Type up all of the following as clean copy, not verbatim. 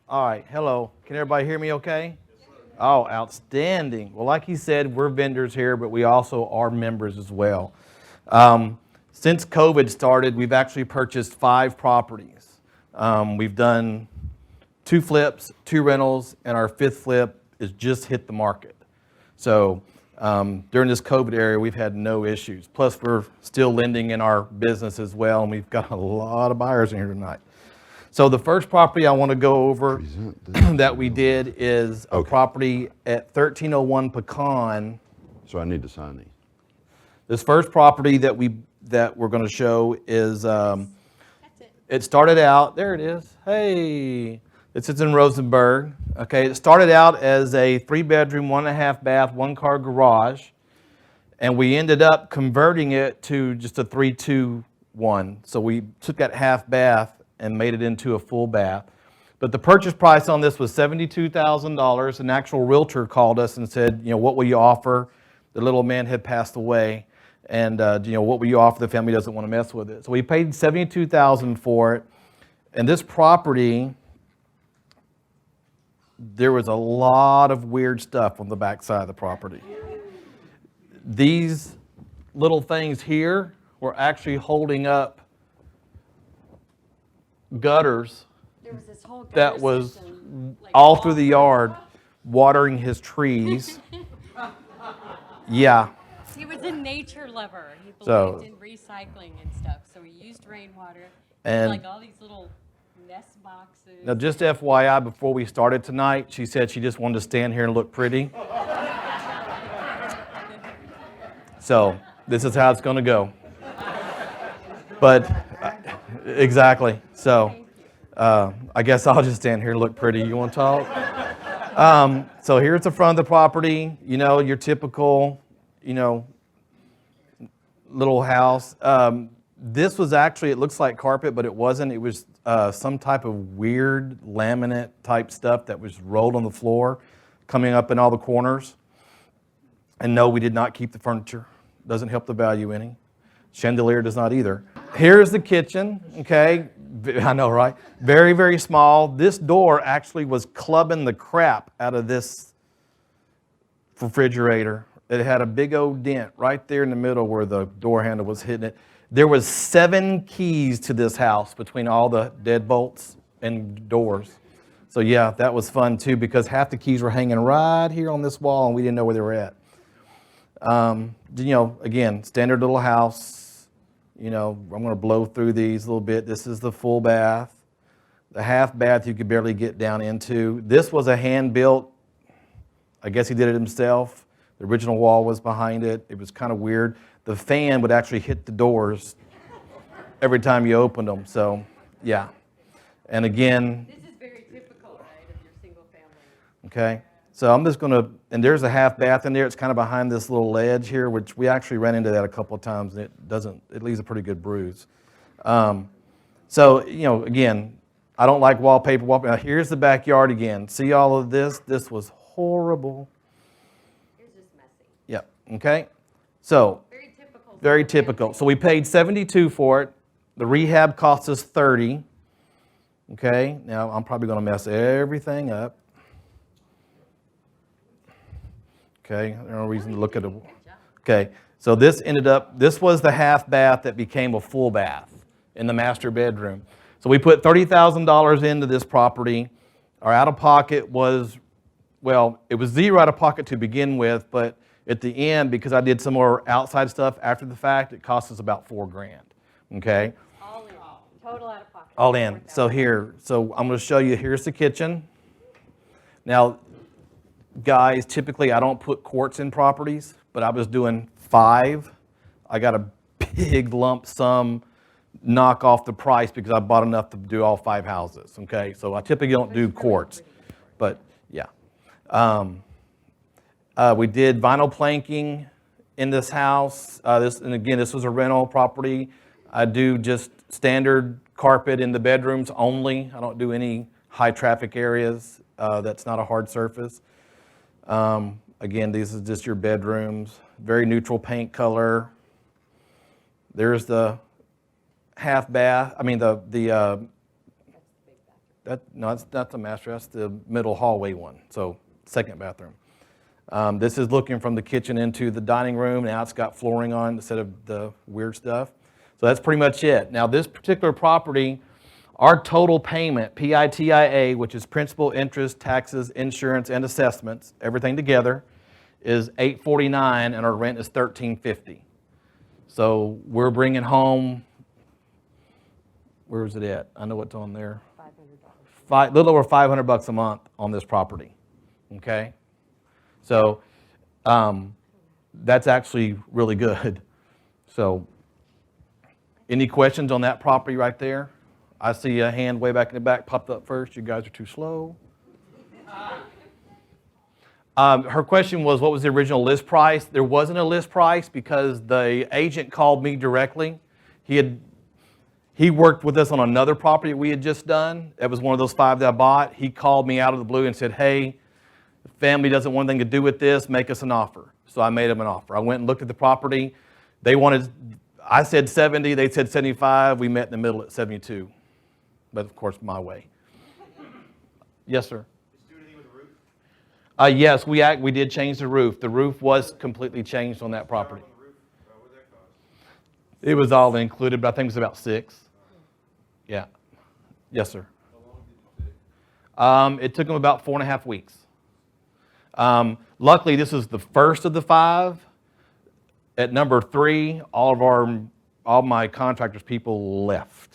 All right, hello. Can everybody hear me okay? Oh, outstanding. Well, like he said, we're vendors here, but we also are members as well. Since COVID started, we've actually purchased 5 properties. We've done 2 flips, 2 rentals, and our 5th flip is just hit the market. So during this COVID era, we've had no issues. Plus, we're still lending in our business as well, and we've got a lot of buyers in here tonight. So the first property I want to go over that we did is a property at 1301 Pecan. So I need to sign these. This first property that we're going to show is it started out, there it is. Hey, this is in Rosenberg. Okay, it started out as a 3-bedroom, 1.5 bath, 1-car garage, and we ended up converting it to just a 3-2-1. So we took that half bath and made it into a full bath. But the purchase price on this was $72,000. An actual realtor called us and said, what will you offer? The little man had passed away, and what will you offer? The family doesn't want to mess with it. So we paid $72,000 for it. And this property, there was a lot of weird stuff on the back side of the property. These little things here were actually holding up gutters There was this whole gutter that was system, like, all through the yard watering his trees. Yeah. He was a nature lover. He So- believed in recycling and stuff. So he used rainwater, And- like all these little nest boxes. Now, just FYI, before we started tonight, she said she just wanted to stand here and look pretty. So this is how it's going to go. But exactly. So I guess I'll just stand here and look pretty. You want to talk? So here's the front of the property. Your typical, little house. This was actually, it looks like carpet, but it wasn't. It was some type of weird laminate type stuff that was rolled on the floor, coming up in all the corners. And no, we did not keep the furniture. Doesn't help the value any. Chandelier does not either. Here's the kitchen, okay? I know, right? Very, very small. This door actually was clubbing the crap out of this refrigerator. It had a big old dent right there in the middle where the door handle was hitting it. There was 7 keys to this house between all the deadbolts and doors. So yeah, that was fun too, because half the keys were hanging right here on this wall and we didn't know where they were at. Again, standard little house. I'm going to blow through these a little bit. This is the full bath. The half bath you could barely get down into. This was a hand-built, I guess he did it himself. The original wall was behind it. It was kind of weird. The fan would actually hit the doors every time you opened them. So, yeah. And again, This is very typical, right, of your single family. okay. So I'm just going to, and there's a half bath in there. It's kind of behind this little ledge here, which we actually ran into that a couple of times, and it leaves a pretty good bruise. So, again, I don't like wallpaper. Now, here's the backyard again. See all of this? This was horrible. It's just messy. Yep, okay. So, Very typical. very typical. So we paid 72 for it. The rehab cost us 30. Okay, now I'm probably going to mess everything up. Okay, there's no reason to look at it. Okay, so this was the half bath that became a full bath in the master bedroom. So we put $30,000 into this property. Our out-of-pocket was, it was zero out-of-pocket to begin with, but at the end, because I did some more outside stuff after the fact, it cost us about $4,000. Okay, All in. Total out of pocket. all in. So I'm going to show you. Here's the kitchen. Now, guys, typically I don't put quartz in properties, but I was doing 5. I got a big lump sum knock off the price because I bought enough to do all 5 houses. Okay, so I typically don't do quartz, but yeah. We did vinyl planking in this house. This was a rental property. I do just standard carpet in the bedrooms only. I don't do any high traffic areas. That's not a hard surface. Again, these are just your bedrooms. Very neutral paint color. There's the half bath. I mean the No, that's not the master, that's the middle hallway one, so second bathroom. This is looking from the kitchen into the dining room. Now it's got flooring on it instead of the weird stuff. So that's pretty much it. Now this particular property, our total payment, PITIA, which is principal, interest, taxes, insurance, and assessments, everything together, is $849, and our rent is $1350. So we're bringing home, where is it at? I know what's on there. $500. A little over $500 a month on this property, okay? So that's actually really good. So any questions on that property right there? I see a hand way back in the back popped up first. You guys are too slow. Her question was, what was the original list price? There wasn't a list price because the agent called me directly. He worked with us on another property we had just done. It was one of those 5 that I bought. He called me out of the blue and said, hey, the family doesn't want anything to do with this. Make us an offer. So I made him an offer. I went and looked at the property. I said 70. They said 75. We met in the middle at 72. But of course, my way. Yes, sir. Yes, we did change the roof. The roof was completely changed on that property. It was all included, but I think it was about 6. Yeah. Yes, sir. It took them about 4.5 weeks. Luckily, this is the first of the 5. At number 3, all my contractors people left.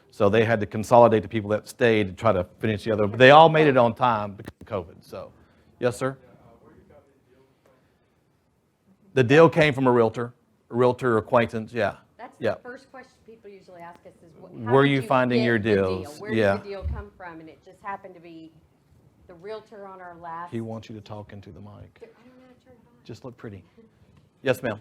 So they had to consolidate the people that stayed to try to finish the other. But they all made it on time because of COVID. So, yes, sir. The deal came from a realtor acquaintance. Yeah. That's Yeah. the first question people usually ask us is, Where are you finding your deals? Where Yeah. did the deal come from? And it just happened to be the realtor on our last. He wants you to talk into the mic. I don't know how to turn it on. Just look pretty. Yes, ma'am.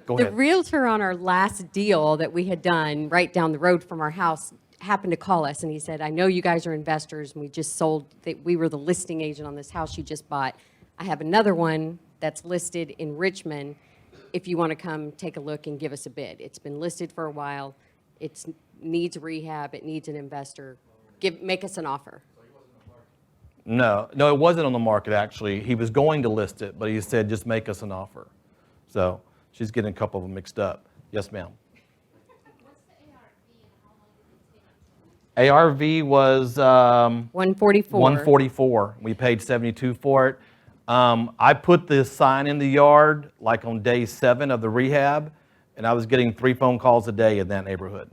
Go The ahead. realtor on our last deal that we had done right down the road from our house happened to call us, and he said, I know you guys are investors, and we just sold, we were the listing agent on this house you just bought. I have another one that's listed in Richmond if you want to come take a look and give us a bid. It's been listed for a while. It needs rehab. It needs an investor. Make us an offer. No, it wasn't on the market, actually. He was going to list it, but he said, just make us an offer. So she's getting a couple of them mixed up. Yes, ma'am. What's the ARV and how long did it take? ARV was 144. 144. We paid 72 for it. I put this sign in the yard like on day 7 of the rehab, and I was getting 3 phone calls a day in that neighborhood.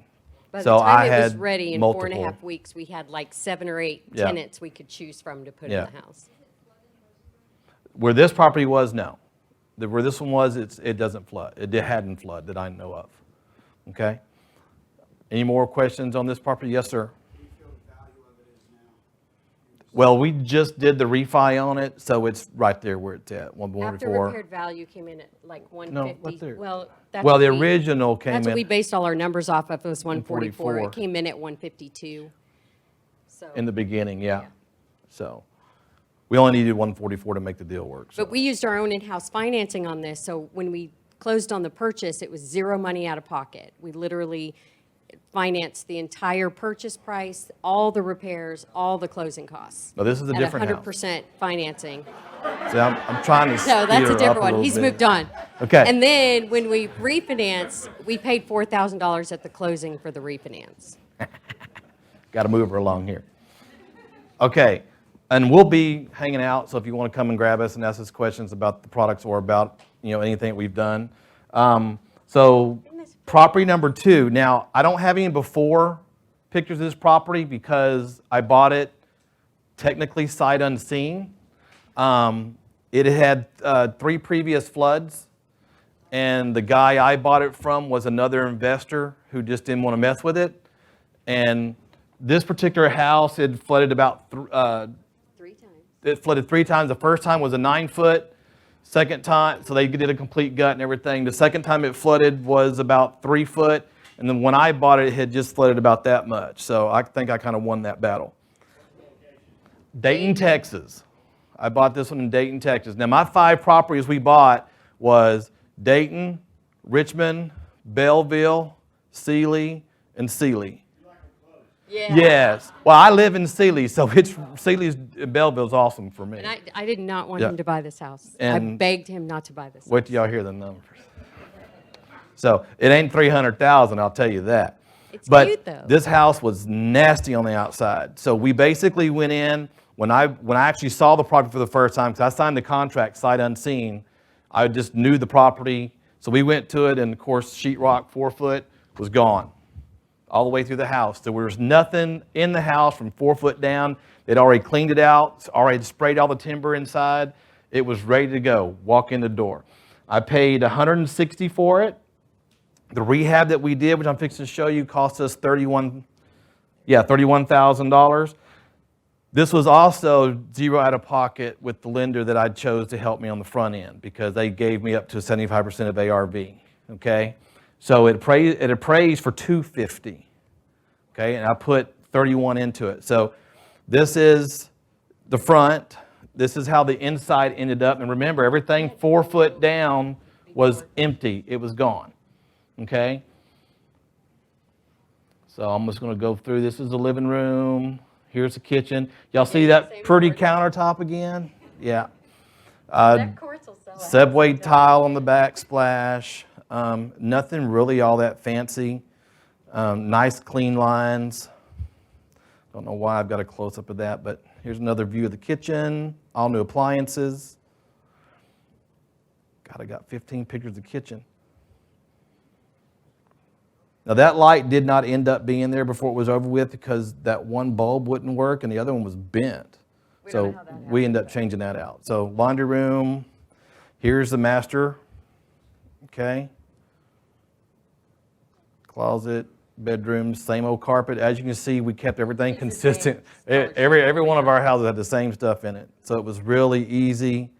By the So time I it was had ready in multiple. 4.5 weeks, we had like 7 or 8 Yeah. tenants we could choose from to put Yeah. in the house. Where this property was, no. Where this one was, it doesn't flood. It hadn't flooded that I know of. Okay? Any more questions on this property? Yes, sir. Well, we just did the refi on it, so it's right there where it's at, After 144. repaired value came in at like No, 150. right there. Well, that's Well, what the we- original came That's what we in based all our numbers off of, was 144. 144. It came in at 152. So, in the beginning, yeah. So we only needed 144 to make the deal work. So. but we used our own in-house financing on this, so when we closed on the purchase, it was 0 money out of pocket. We literally financed the entire purchase price, all the repairs, all the closing costs. Now, this is a different At house. 100% financing. See, I'm trying to No, that's speed her a up different one. little He's bit. moved on. Okay. And then when we refinanced, we paid $4,000 at the closing for the refinance. Got to move her along here. Okay, and we'll be hanging out, so if you want to come and grab us and ask us questions about the products or about anything that we've done. So property number 2. Now, I don't have any before pictures of this property because I bought it technically sight unseen. It had 3 previous floods, and the guy I bought it from was another investor who just didn't want to mess with it. And this particular house had flooded about 3 times. it flooded 3 times. The first time was a 9-foot. Second time, so they did a complete gut and everything. The second time it flooded was about 3 foot. And then when I bought it, it had just flooded about that much. So I think I kind of won that battle. Dayton, Texas. I bought this one in Dayton, Texas. Now my 5 properties we bought was Dayton, Richmond, Belleville, Sealy, and Sealy. Yeah. Yes. Well, I live in Sealy, so Sealy's Belleville's awesome for me. And I did not want Yeah. him to buy this house. I And- begged him not to buy this Wait house. till y'all hear the numbers. So it ain't 300,000, I'll tell you that. It's But cute, though. this house was nasty on the outside. So we basically went in, when I actually saw the property for the first time, because I signed the contract sight unseen, I just knew the property. So we went to it, and of course, sheetrock 4 foot was gone all the way through the house. There was nothing in the house from 4 foot down. They'd already cleaned it out, already sprayed all the timber inside. It was ready to go, walk in the door. I paid $160 for it. The rehab that we did, which I'm fixing to show you, cost us $31,000. This was also zero out of pocket with the lender that I chose to help me on the front end, because they gave me up to 75% of ARV, okay? So it appraised for $250, okay? And I put 31 into it. So this is the front. This is how the inside ended up. And remember, everything 4 foot down was empty. It was gone. Okay? So I'm just going to go through. This is the living room. Here's the kitchen. Y'all see that pretty countertop again? Yeah. Subway tile on the backsplash. Nothing really all that fancy. Nice clean lines. Don't know why I've got a close-up of that, but here's another view of the kitchen. All new appliances. God, I got 15 pictures of the kitchen. Now that light did not end up being there before it was over with, because that one bulb wouldn't work and the other one was bent. So we ended up changing that out. So laundry room, here's the master, okay. Closet, bedroom, same old carpet. As you can see, we kept everything consistent. Every one of our houses had the same stuff in it. So it was really easy.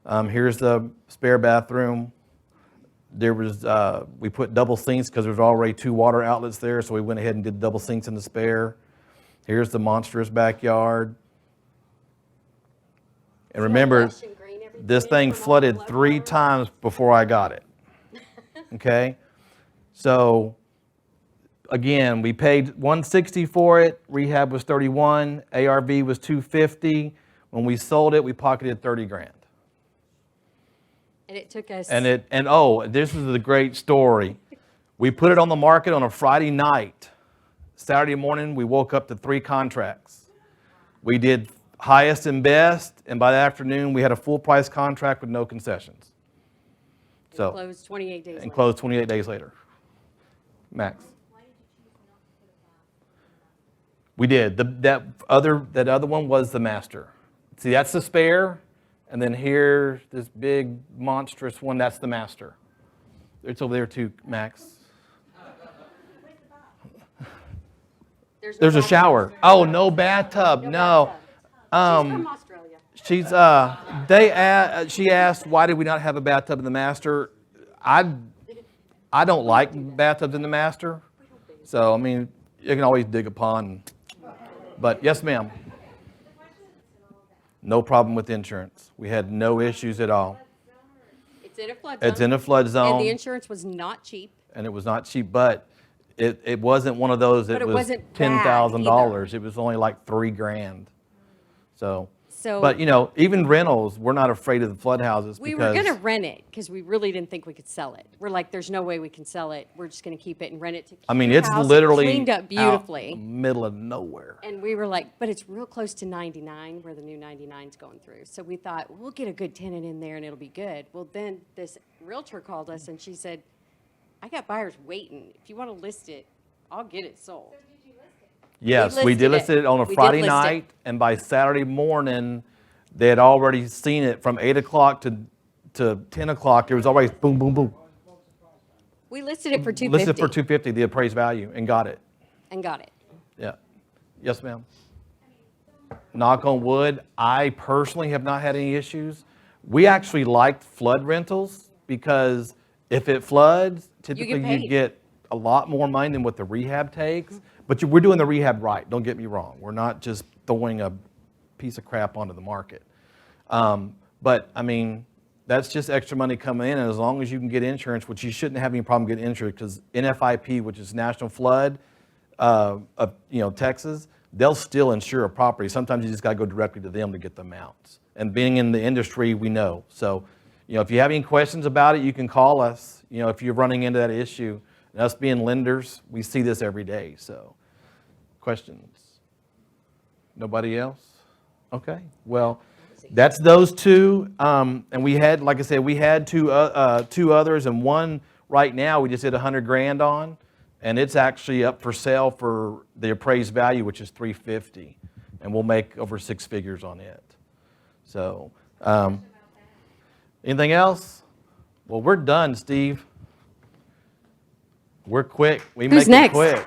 Here's the spare bathroom. There was, we put double sinks because there's already 2 water outlets there, so we went ahead and did double sinks in the spare. Here's the monstrous backyard. And remember, this thing flooded 3 times before I got it. Okay? So, again, we paid $160 for it. Rehab was $31. ARV was $250. When we sold it, we pocketed $30,000. And it took us. And oh, this is the great story. We put it on the market on a Friday night. Saturday morning, we woke up to 3 contracts. We did highest and best, and by the afternoon, we had a full price contract with no concessions. So Closed 28 days later. closed 28 days later. Max. We did. That other one was the master. See, that's the spare. And then here, this big monstrous one, that's the master. It's over there too, Max. There's a shower. Oh, no bathtub. No. She's from Australia. She asked, why did we not have a bathtub in the master? I don't like bathtubs in the master. So, I mean, you can always dig a pond. But yes, ma'am. No problem with insurance. We had no issues at all. It's in a flood zone. It's in a flood zone. And the insurance was not cheap. And it was not cheap, but it wasn't one of those that But it was wasn't bad $10,000. It was only like $3,000. So, So- but you know, even rentals, we're not afraid of the flood houses We because were going to rent it because we really didn't think we could sell it. We're like, there's no way we can sell it. We're just going to keep it and rent it to I mean, cute it's house, literally cleaned up beautifully. out middle of nowhere. And we were like, but it's real close to 99 where the new 99's going through. So we thought, we'll get a good tenant in there and it'll be good. Well, then this realtor called us and she said, I got buyers waiting. If you want to list it, I'll get it sold. Yes, we did list it on a We did Friday list it. night, and by Saturday morning, they had already seen it from 8 o'clock to 10 o'clock. There was always boom, boom, boom. We listed it for $250. Listed for $250, the appraised value, and got it. And got it. Yeah. Yes, ma'am. Knock on wood, I personally have not had any issues. We actually liked flood rentals because if it floods, typically you paid. get a lot more money than what the rehab takes. But we're doing the rehab right, don't get me wrong. We're not just throwing a piece of crap onto the market. But I mean, that's just extra money coming in, and as long as you can get insurance, which you shouldn't have any problem getting insurance, because NFIP, which is National Flood, of Texas, they'll still insure a property. Sometimes you just got to go directly to them to get the amounts. And being in the industry, we know. So, if you have any questions about it, you can call us. If you're running into that issue, and us being lenders, we see this every day. So, questions? Nobody else? Okay. Well, that's those two. And we had, like I said, we had two others, and one right now we just did $100,000 on, and it's actually up for sale for the appraised value, which is $350,000, and we'll make over 6 figures on it. So, anything else? Well, we're done, Steve. We're quick. We Who's make it next? quick.